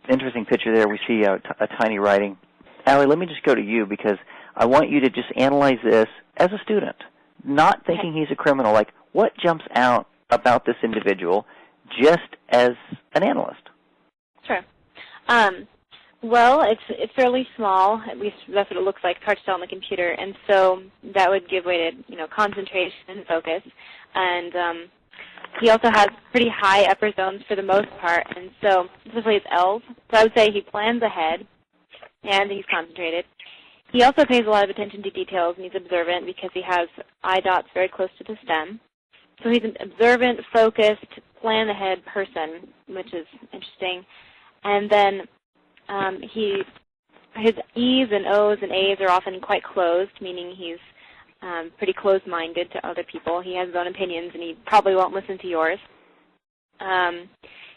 interesting picture there. We see a tiny writing. Allie, let me just go to you because I want you to just analyze this as a student, not thinking he's a criminal. Like, what jumps out about this individual just as an analyst? Sure. Well, it's fairly small. At least that's what it looks like. It's hard to tell on the computer, and so that would give way to concentration and focus. And he also has pretty high upper zones for the most part, and so especially his L's. So I would say he plans ahead, and he's concentrated. He also pays a lot of attention to details, and he's observant because he has eye dots very close to the stem. So he's an observant, focused, plan-ahead person, which is interesting. And then his E's and O's and A's are often quite closed, meaning he's pretty closed-minded to other people. He has his own opinions, and he probably won't listen to yours.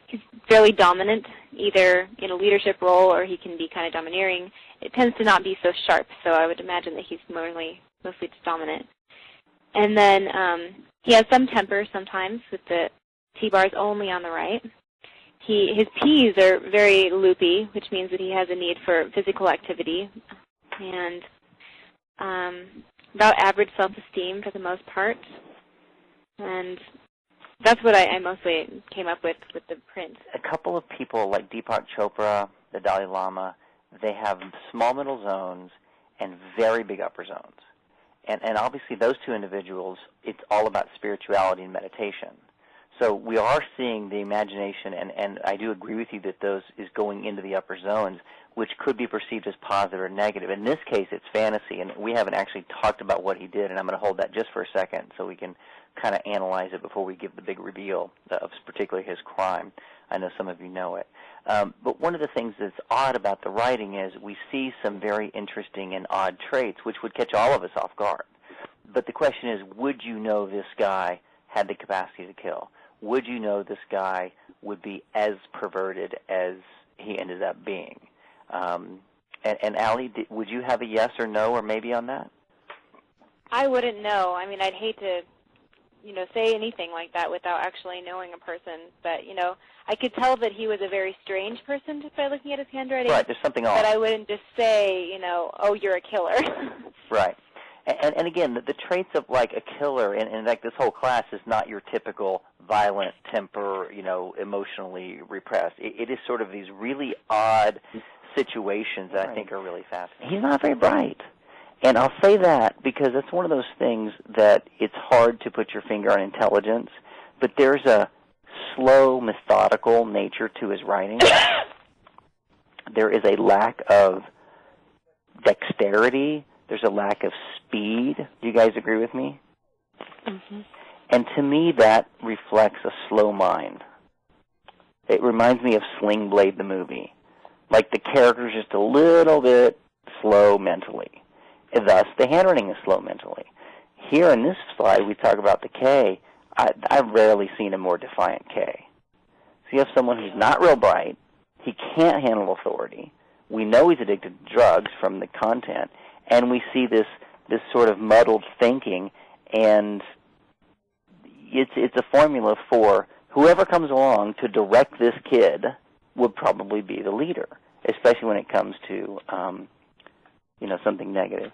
He's fairly dominant, either in a leadership role or he can be kind of domineering. It tends to not be so sharp, so I would imagine that he's mostly just dominant. And then he has some temper sometimes with the T-bars only on the right. His P's are very loopy, which means that he has a need for physical activity, and about average self-esteem for the most part. And that's what I mostly came up with the print. A couple of people like Deepak Chopra, the Dalai Lama, they have small middle zones and very big upper zones. And obviously those two individuals, it's all about spirituality and meditation. So we are seeing the imagination, and I do agree with you that those is going into the upper zones, which could be perceived as positive or negative. In this case, it's fantasy, and we haven't actually talked about what he did, and I'm going to hold that just for a second so we can kind of analyze it before we give the big reveal of particularly his crime. I know some of you know it. But one of the things that's odd about the writing is we see some very interesting and odd traits, which would catch all of us off guard. But the question is, would you know this guy had the capacity to kill? Would you know this guy would be as perverted as he ended up being? And Allie, would you have a yes or no or maybe on that? I wouldn't know. I mean, I'd hate to, say anything like that without actually knowing a person. But, I could tell that he was a very strange person just by looking at his handwriting. Right, there's something off. But I wouldn't just say, oh, you're a killer. Right. And again, the traits of like a killer, and like this whole class is not your typical violent temper, emotionally repressed. It is sort of these really odd situations that I think are really fascinating. He's not very bright. And I'll say that because it's one of those things that it's hard to put your finger on intelligence, but there's a slow, methodical nature to his writing. There is a lack of dexterity. There's a lack of speed. Do you guys agree with me? Mm-hmm. And to me, that reflects a slow mind. It reminds me of Sling Blade, the movie. Like the character's just a little bit slow mentally. And thus, the handwriting is slow mentally. Here in this slide, we talk about the K. I've rarely seen a more defiant K. So you have someone who's not real bright. He can't handle authority. We know he's addicted to drugs from the content. And we see this sort of muddled thinking, and it's a formula for whoever comes along to direct this kid would probably be the leader, especially when it comes to something negative.